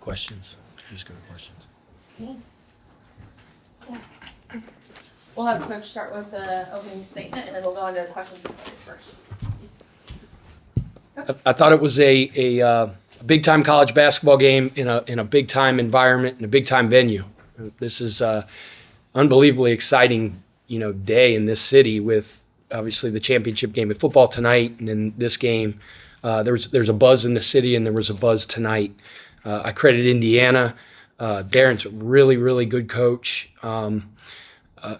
questions. Just go to questions. We'll have Coach start with the opening statement, and then we'll go into questions first. I thought it was a big-time college basketball game in a big-time environment, in a big-time venue. This is a unbelievably exciting, day in this city with obviously the championship game of football tonight, and then this game. There's a buzz in the city, and there was a buzz tonight. I credit Indiana. Darren's a really, really good coach.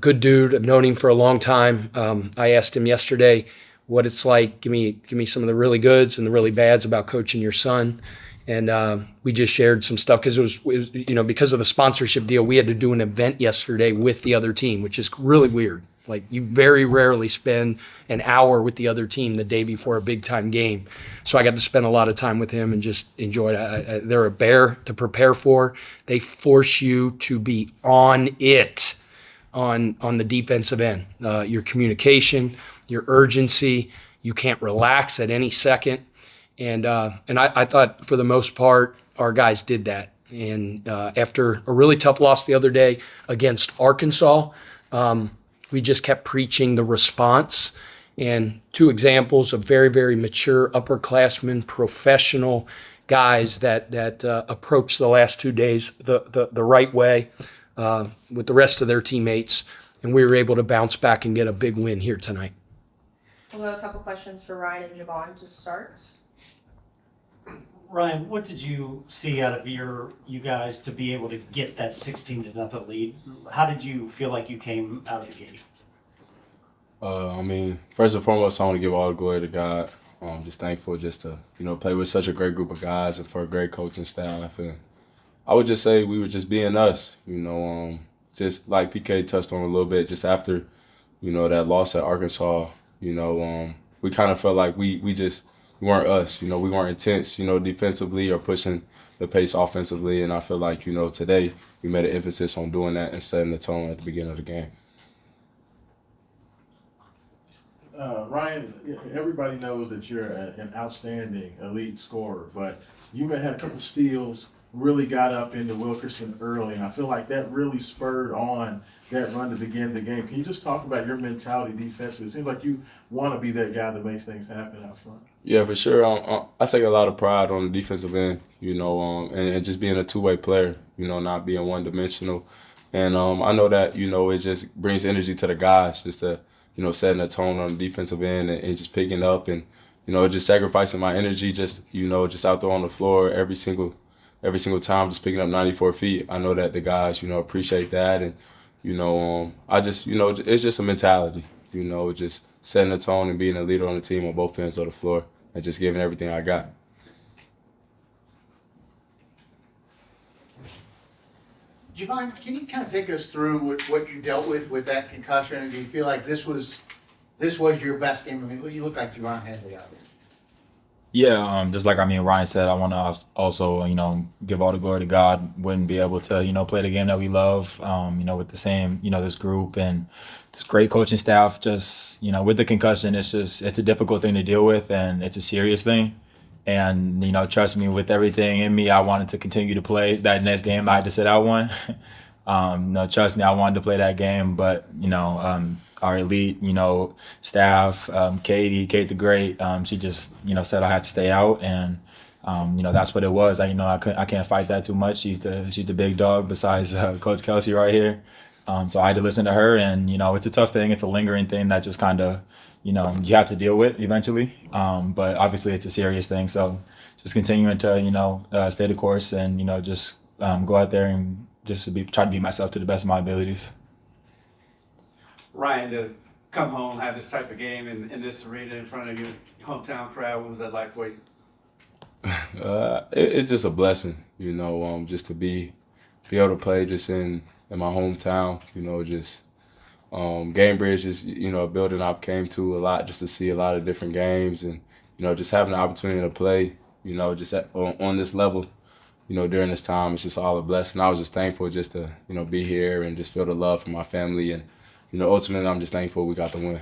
Good dude. I've known him for a long time. I asked him yesterday what it's like. Give me some of the really goods and the really bads about coaching your son. And we just shared some stuff because it was because of the sponsorship deal, we had to do an event yesterday with the other team, which is really weird. Like, you very rarely spend an hour with the other team the day before a big-time game. So I got to spend a lot of time with him and just enjoy it. They're a bear to prepare for. They force you to be on it on the defensive end. Your communication, your urgency, you can't relax at any second. And I thought for the most part, our guys did that. And after a really tough loss the other day against Arkansas, we just kept preaching the response. And two examples of very, very mature upperclassmen, professional guys that approached the last 2 days the right way with the rest of their teammates. And we were able to bounce back and get a big win here tonight. We'll have a couple questions for Ryan and Javon to start. Ryan, what did you see out of you guys to be able to get that 16-0 lead? How did you feel like you came out of the gate? First and foremost, I want to give all the glory to God. I'm just thankful just to, play with such a great group of guys and for a great coaching staff. And I would just say we were just being us, just like PK touched on a little bit, just after, that loss at Arkansas, we kind of felt like we weren't us, we weren't intense, defensively or pushing the pace offensively. And I feel like, today we made an emphasis on doing that and setting the tone at the beginning of the game. Ryan, everybody knows that you're an outstanding elite scorer, but you had a couple steals, really got up into Wilkerson early, and I feel like that really spurred on that run to begin the game. Can you just talk about your mentality defensively? It seems like you want to be that guy that makes things happen out front. Yeah, for sure. I take a lot of pride on the defensive end, and just being a two-way player, not being one-dimensional. And I know that, it just brings energy to the guys just to, setting a tone on the defensive end and just picking up and, just sacrificing my energy just out there on the floor every single time, just picking up 94 feet. I know that the guys, appreciate that. And, I just, it's just a mentality, just setting the tone and being a leader on the team on both ends of the floor and just giving everything I got. Javon, can you kind of take us through what you dealt with that concussion? And do you feel like this was your best game? I mean, you look like Javon Henley out there. Yeah, just like Ryan said, I want to also give all the glory to God. Wouldn't be able to play the game that we love, with the same this group and this great coaching staff. Just with the concussion, it's a difficult thing to deal with and it's a serious thing. And trust me, with everything in me, I wanted to continue to play that next game. I had to sit out one. Trust me, I wanted to play that game, but our elite, staff, Kate the Great, she just, said I had to stay out, and that's what it was. I can't fight that too much. She's the big dog besides Coach Kelsey right here. So I had to listen to her, and it's a tough thing. It's a lingering thing that just kind of, you have to deal with eventually. But obviously it's a serious thing. So just continuing to stay the course and just go out there and just try to be myself to the best of my abilities. Ryan, to come home, have this type of game in this arena in front of your hometown crowd, what was that like for you? It's just a blessing, just to be able to play just in my hometown, Gamebridge is, a building I've came to a lot just to see a lot of different games and, just having the opportunity to play, just on this level, during this time, it's just all a blessing. I was just thankful just to, be here and just feel the love from my family and, ultimately, I'm just thankful we got the win.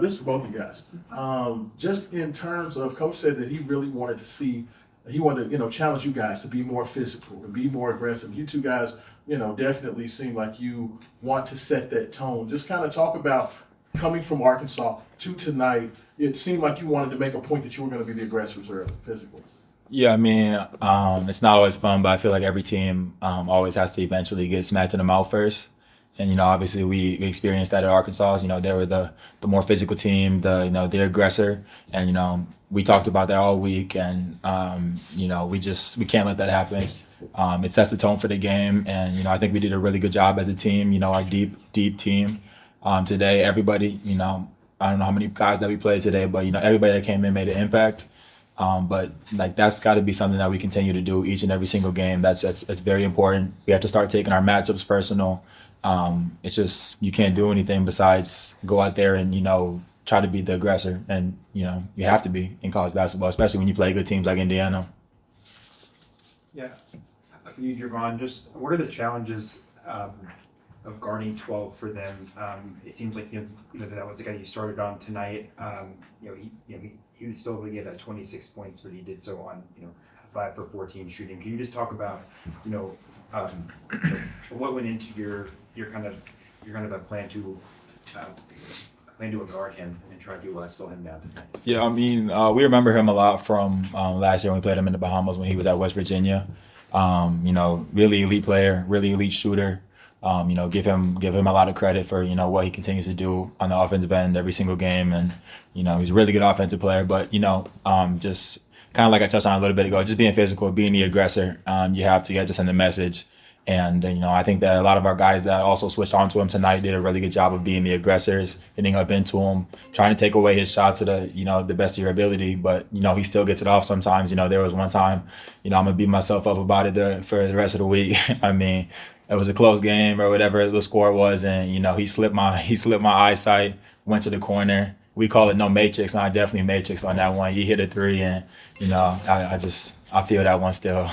this is for both of you guys. Just in terms of, Coach said that he really wanted to see, he wanted to, challenge you guys to be more physical and be more aggressive. You two guys, definitely seem like you want to set that tone. Just kind of talk about coming from Arkansas to tonight. It seemed like you wanted to make a point that you were going to be the aggressors early, physically. Yeah, I mean, it's not always fun, but I feel like every team always has to eventually get smacked in the mouth first. And, obviously we experienced that at Arkansas. They were the more physical team, the aggressor. And, we talked about that all week. And, we can't let that happen. It sets the tone for the game. And, I think we did a really good job as a team, our deep team. Today, everybody, I don't know how many guys that we played today, but, everybody that came in made an impact. But that's got to be something that we continue to do each and every single game. That's very important. We have to start taking our matchups personal. It's just you can't do anything besides go out there and try to be the aggressor, and you have to be in college basketball, especially when you play good teams like Indiana. Yeah, for you, Javon, just what are the challenges of guarding 12 for them? It seems like that was the guy you started on tonight. He was still able to get 26 points, but he did so on 5 for 14 shooting. Can you just talk about what went into your kind of a plan to guard him and try to slow him down tonight? Yeah, I mean, we remember him a lot from last year when we played him in the Bahamas when he was at West Virginia. Really elite player, really elite shooter. Give him a lot of credit for what he continues to do on the offensive end every single game, and he's a really good offensive player. But just kind of like I touched on a little bit ago, just being physical, being the aggressor. You have to send a message, and I think that a lot of our guys that also switched onto him tonight did a really good job of being the aggressors, hitting up into him, trying to take away his shots to the best of your ability. But he still gets it off sometimes. There was one time, I'm gonna beat myself up about it for the rest of the week. I mean. It was a close game or whatever the score was, and he slipped my eyesight, went to the corner. We call it no matrix, and I definitely matrix on that one. He hit a 3, and I feel that one still.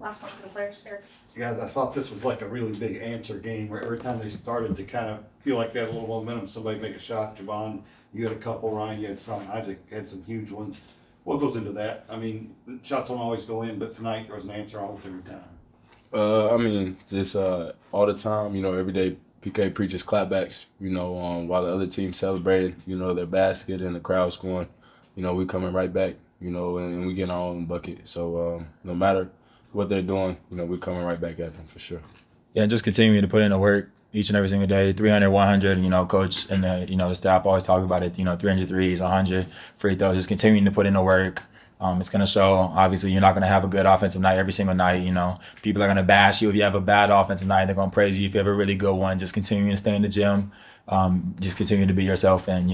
Last one for the players here. Guys, I thought this was like a really big answer game where every time they started to kind of feel like they had a little momentum, somebody make a shot. Javon, you had a couple. Ryan, you had some. Isaac had some huge ones. What goes into that? I mean, shots don't always go in, but tonight there was an answer almost every time. I mean, just all the time, every day PK preaches clapbacks, while the other team celebrating, their basket and the crowd's going, we coming right back, and we getting our own bucket. So no matter what they're doing, we coming right back at them for sure. Yeah, just continuing to put in the work each and every single day, 300, 100, coach and the staff always talk about it, 300 threes, 100 free throws, just continuing to put in the work. It's going to show. Obviously, you're not going to have a good offensive night every single night. People are going to bash you if you have a bad offensive night. They're going to praise you if you have a really good one. Just continuing to stay in the gym. Just continue to be yourself. And,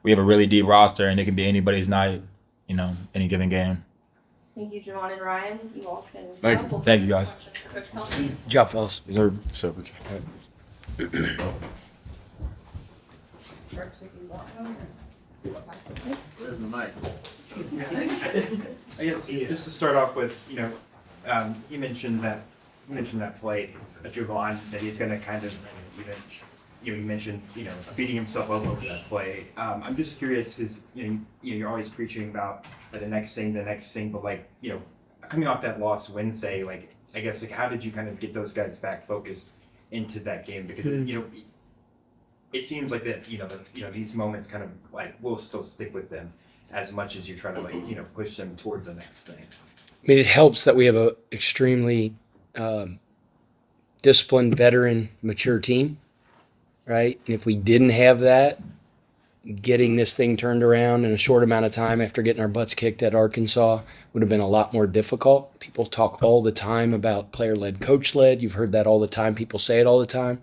we have a really deep roster, and it can be anybody's night, any given game. Thank you, Javon and Ryan. You all can. Thank you. Thank you, guys. Coach Kelsey. Good job, fellas. So we can. Where's the mic? I guess just to start off with, you mentioned that play, Javon, that he's going to kind of, you mentioned, beating himself up over that play. I'm just curious because, you're always preaching about the next thing, but coming off that loss Wednesday, I guess, how did you kind of get those guys back focused into that game? Because, it seems like that, these moments kind of will still stick with them as much as you try to push them towards the next thing. I mean, it helps that we have a extremely disciplined, veteran, mature team, right? And if we didn't have that, getting this thing turned around in a short amount of time after getting our butts kicked at Arkansas would have been a lot more difficult. People talk all the time about player-led, coach-led. You've heard that all the time. People say it all the time.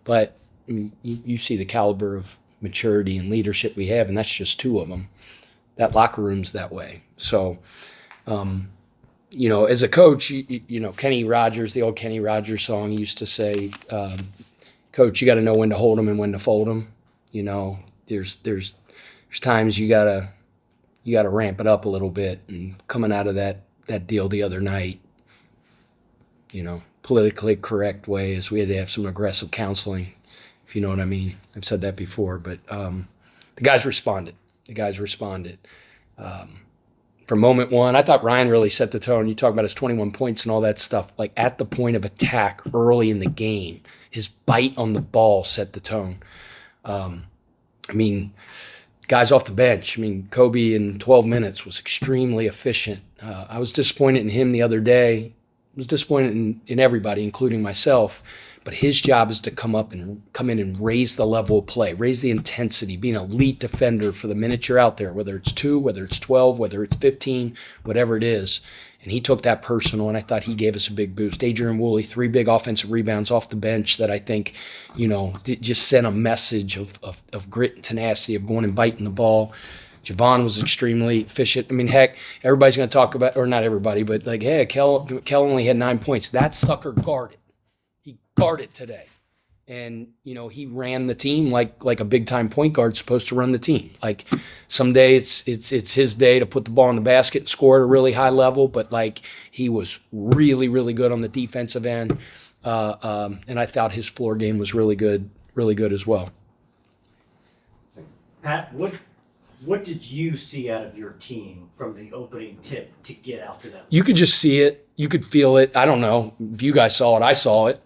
But you see the caliber of maturity and leadership we have, and that's just 2 of them. That locker room's that way. So, as a coach, Kenny Rogers, the old Kenny Rogers song used to say, Coach, you got to know when to hold them and when to fold them. There's times you gotta ramp it up a little bit. And coming out of that deal the other night, politically correct way is we had to have some aggressive counseling, if you know what I mean. I've said that before, but the guys responded. From moment one, I thought Ryan really set the tone. You talk about his 21 points and all that stuff. Like at the point of attack early in the game, his bite on the ball set the tone. I mean, guys off the bench. I mean, Kobe in 12 minutes was extremely efficient. I was disappointed in him the other day. I was disappointed in everybody, including myself. But his job is to come in and raise the level of play, raise the intensity, be an elite defender for the minute you're out there, whether it's 2, whether it's 12, whether it's 15, whatever it is. And he took that personal, and I thought he gave us a big boost. Adrian Woolley, 3 big offensive rebounds off the bench that I think, just sent a message of grit and tenacity, of going and biting the ball. Javon was extremely efficient. I mean, heck, everybody's going to talk about, or not everybody, but like, hey, Kel only had 9 points. That sucker guarded. He guarded today. And, he ran the team like a big-time point guard's supposed to run the team. Like, some days it's his day to put the ball in the basket and score at a really high level, but, like, he was really, really good on the defensive end. And I thought his floor game was really good as well. Pat, what did you see out of your team from the opening tip to get out to them? You could just see it. You could feel it. I don't know if you guys saw it. I saw it.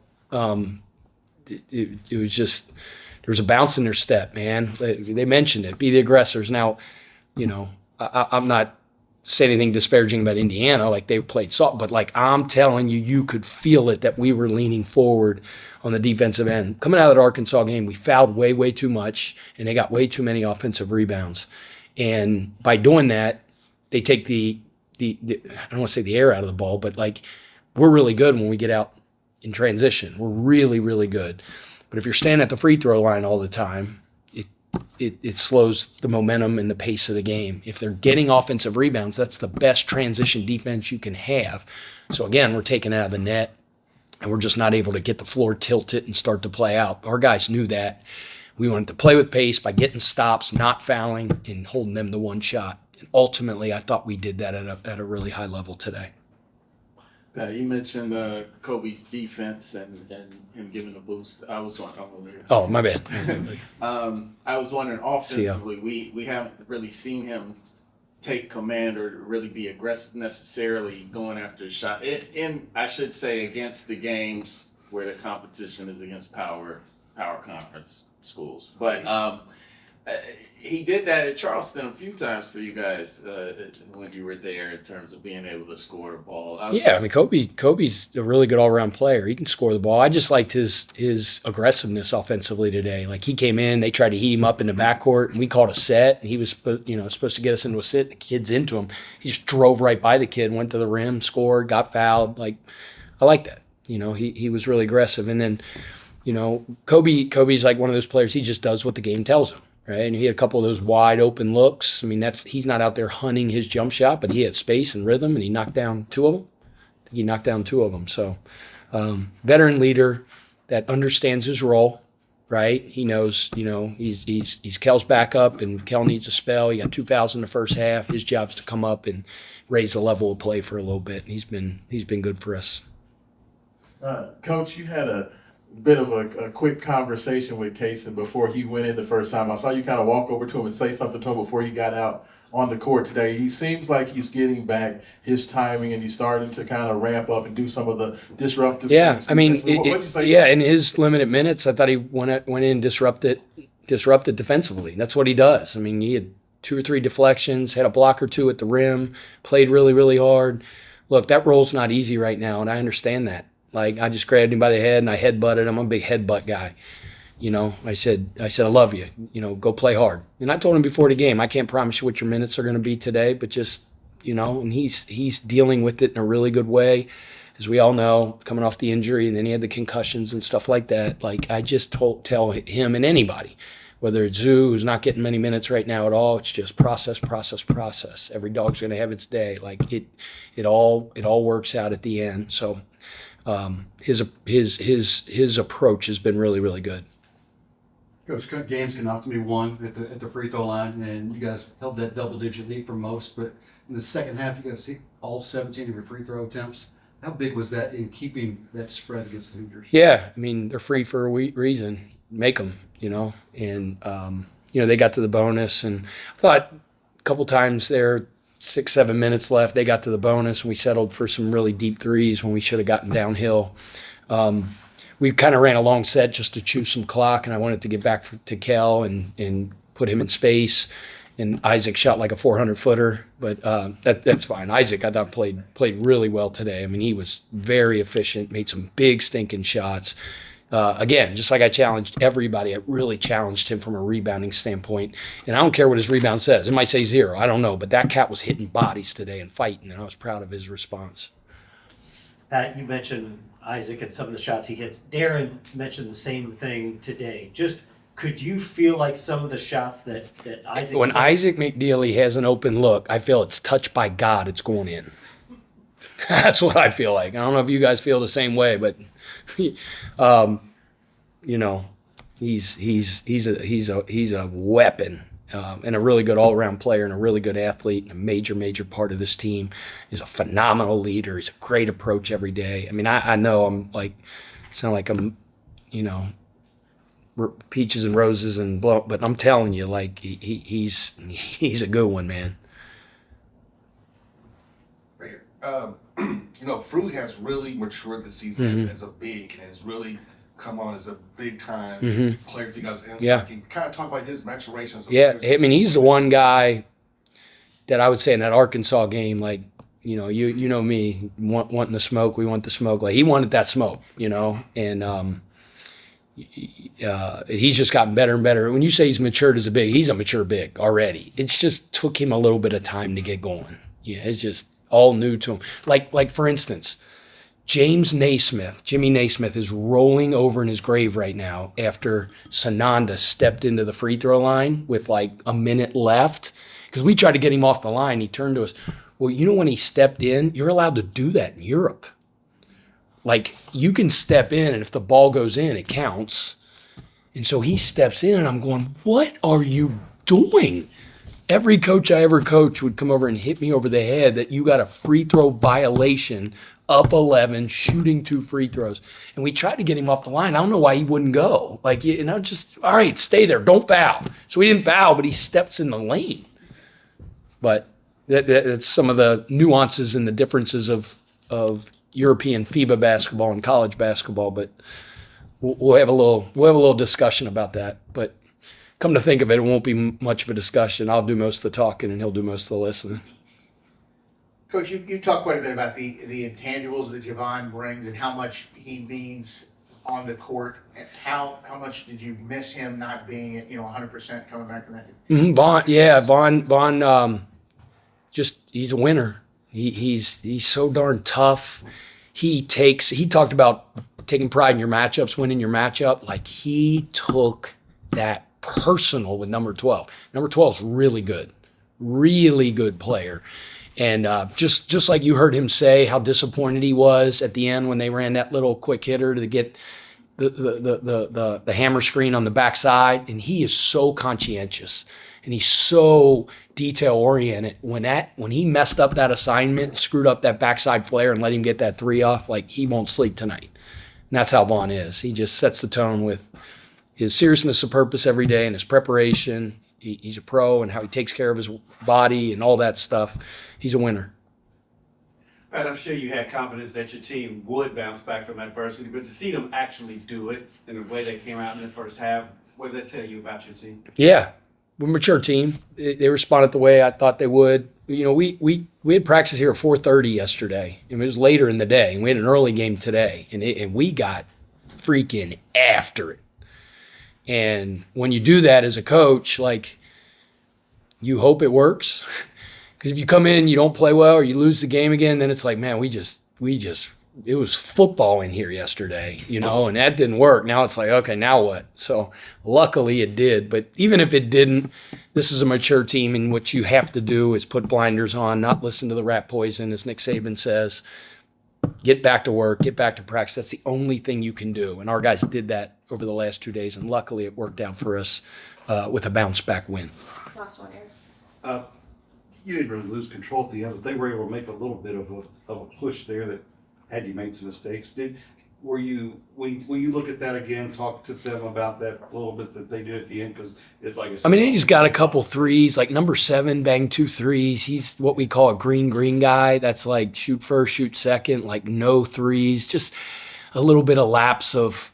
It was just, there was a bounce in their step, man. They mentioned it, be the aggressors. Now, I'm not saying anything disparaging about Indiana, like they played soft, but like I'm telling you, you could feel it that we were leaning forward on the defensive end. Coming out of the Arkansas game, we fouled way, way too much, and they got way too many offensive rebounds. And by doing that, they take the I don't want to say the air out of the ball, but like we're really good when we get out in transition. We're really, really good. But if you're standing at the free throw line all the time, it slows the momentum and the pace of the game. If they're getting offensive rebounds, that's the best transition defense you can have. So again, we're taking it out of the net, and we're just not able to get the floor tilted and start to play out. Our guys knew that. We wanted to play with pace by getting stops, not fouling, and holding them to one shot. And ultimately, I thought we did that at a really high level today. You mentioned Kobe's defense and him giving a boost. I was wondering. Oh, my bad. I was wondering offensively, we haven't really seen him take command or really be aggressive necessarily going after a shot. And I should say against the games where the competition is against power conference schools. But he did that at Charleston a few times for you guys when you were there in terms of being able to score the ball. Kobe's a really good all-around player. He can score the ball. I just liked his aggressiveness offensively today. Like he came in, they tried to heat him up in the backcourt, and we called a set, and he was supposed to get us into a sit, and the kid's into him. He just drove right by the kid, went to the rim, scored, got fouled. Like, I like that. He was really aggressive. And then, Kobe's like one of those players, he just does what the game tells him. Right, and he had a couple of those wide open looks. I mean, he's not out there hunting his jump shot, but he had space and rhythm, and he knocked down 2 of them. I think he knocked down 2 of them. So, veteran leader that understands his role. Right, he knows. He's Kel's backup, and Kel needs a spell. He got 2 fouls in the first half. His job's to come up and raise the level of play for a little bit. And he's been good for us. Coach, you had a bit of a quick conversation with Kaysen before he went in the first time. I saw you kind of walk over to him and say something to him before he got out on the court today. He seems like he's getting back his timing, and he's starting to kind of ramp up and do some of the disruptive things. I mean, what'd you say? In his limited minutes, I thought he went in disrupted defensively. That's what he does. I mean, he had 2 or 3 deflections, had a block or 2 at the rim, played really, really hard. Look, that role's not easy right now, and I understand that. Like, I just grabbed him by the head and I headbutted him. I'm a big headbutt guy. I said, I love you. Go play hard. And I told him before the game, I can't promise you what your minutes are going to be today, but just, and he's dealing with it in a really good way. As we all know, coming off the injury, and then he had the concussions and stuff like that. Like, I just tell him and anybody, whether it's Zoo, who's not getting many minutes right now at all, it's just process. Every dog's going to have its day. Like, it all works out at the end. So, his approach has been really, really good. Coach, games can often be won at the free throw line, and you guys held that double-digit lead for most. But in the second half, you guys hit all 17 of your free throw attempts. How big was that in keeping that spread against the Hoosiers? Yeah, I mean, they're free for a reason. Make them, and they got to the bonus, and I thought a couple times there, 6-7 minutes left, they got to the bonus, and we settled for some really deep threes when we should have gotten downhill. We kind of ran a long set just to chew some clock, and I wanted to get back to Kel and put him in space. And Isaac shot like a 400-footer, but that's fine. Isaac, I thought, played really well today. I mean, he was very efficient, made some big stinking shots. Again, just like I challenged everybody, I really challenged him from a rebounding standpoint. And I don't care what his rebound says. It might say 0. I don't know. But that cat was hitting bodies today and fighting, and I was proud of his response. Pat, you mentioned Isaac and some of the shots he hits. Darren mentioned the same thing today. Just could you feel like some of the shots that Isaac When hit? Isaac McNeely has an open look, I feel it's touched by God. It's going in. That's what I feel like. I don't know if you guys feel the same way, but he's a weapon and a really good all-around player and a really good athlete and a major part of this team. He's a phenomenal leader. He's a great approach every day. I mean, I know I'm like sound like I'm peaches and roses and blow, but I'm telling you, like he's a good one, man. Right here. Fruit has really matured this season as a big and has really come on as a big time player for you guys. And Yeah. Can you kind of talk about his maturation? Yeah, I mean, he's the one guy that I would say in that Arkansas game, like, you know me, wanting the smoke, we want the smoke. Like, he wanted that smoke, and he's just gotten better and better. When you say he's matured as a big, he's a mature big already. It's just took him a little bit of time to get going. Yeah, it's just all new to him. Like for instance, Jimmy Naismith is rolling over in his grave right now after Sananda stepped into the free throw line with like a minute left. Because we tried to get him off the line. He turned to us. Well, when he stepped in, you're allowed to do that in Europe. Like, you can step in, and if the ball goes in, it counts. And so he steps in, and I'm going, what are you doing? Every coach I ever coached would come over and hit me over the head that you got a free throw violation, up 11, shooting 2 free throws. And we tried to get him off the line. I don't know why he wouldn't go. Like, just, all right, stay there. Don't foul. So he didn't foul, but he steps in the lane. But that's some of the nuances and the differences of European FIBA basketball and college basketball. But we'll have a little discussion about that. But come to think of it, it won't be much of a discussion. I'll do most of the talking, and he'll do most of the listening. Coach, you talked quite a bit about the intangibles that Javon brings and how much he means on the court. And how much did you miss him not being at 100% coming back from that? Vaughn, he's a winner. He's so darn tough. He talked about taking pride in your matchups, winning your matchup. Like, he took that personal with number 12. Number 12 is really good player. And just like you heard him say how disappointed he was at the end when they ran that little quick hitter to get the hammer screen on the backside. And he is so conscientious and he's so detail oriented. When he messed up that assignment, screwed up that backside flare and let him get that 3 off, like, he won't sleep tonight. And that's how Vaughn is. He just sets the tone with his seriousness of purpose every day and his preparation. He's a pro, and how he takes care of his body and all that stuff. He's a winner. And I'm sure you had confidence that your team would bounce back from adversity, but to see them actually do it in the way they came out in the first half, what does that tell you about your team? Yeah, we're a mature team. They responded the way I thought they would. We had practice here at 4:30 yesterday, and it was later in the day, and we had an early game today, and we got freaking after it. And when you do that as a coach, like, you hope it works. Because if you come in, you don't play well, or you lose the game again, then it's like, man, it was football in here yesterday, and that didn't work. Now it's like, okay, now what? So luckily it did. But even if it didn't, this is a mature team, and what you have to do is put blinders on, not listen to the rat poison, as Nick Saban says. Get back to work, get back to practice. That's the only thing you can do. And our guys did that over the last 2 days, and luckily it worked out for us with a bounce-back win. Last one, Eric. You didn't really lose control at the end, but they were able to make a little bit of a push there that had you made some mistakes. were you, when you look at that again, talk to them about that a little bit that they did at the end, because it's like I said. I mean, he's got a couple threes, like number 7 banged 2 threes. He's what we call a green guy. That's like shoot first, shoot second, like no threes, just a little bit of lapse of,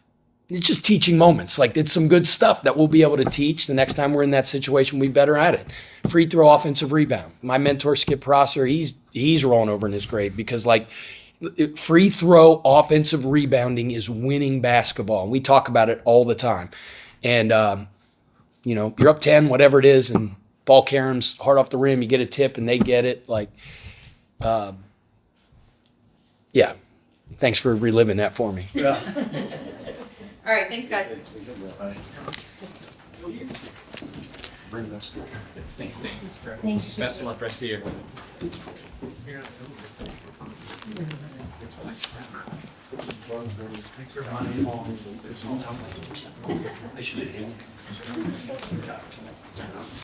it's just teaching moments. Like it's some good stuff that we'll be able to teach. The next time we're in that situation, we'll be better at it. Free throw, offensive rebound. My mentor, Skip Prosser, he's rolling over in his grave because like free throw, offensive rebounding is winning basketball. And we talk about it all the time. And, you know, you're up 10, whatever it is, and ball carries hard off the rim, you get a tip and they get it. Like, yeah. Thanks for reliving that for me. All right, thanks, guys. Thanks, Dane. Thanks. Best of luck rest of the year.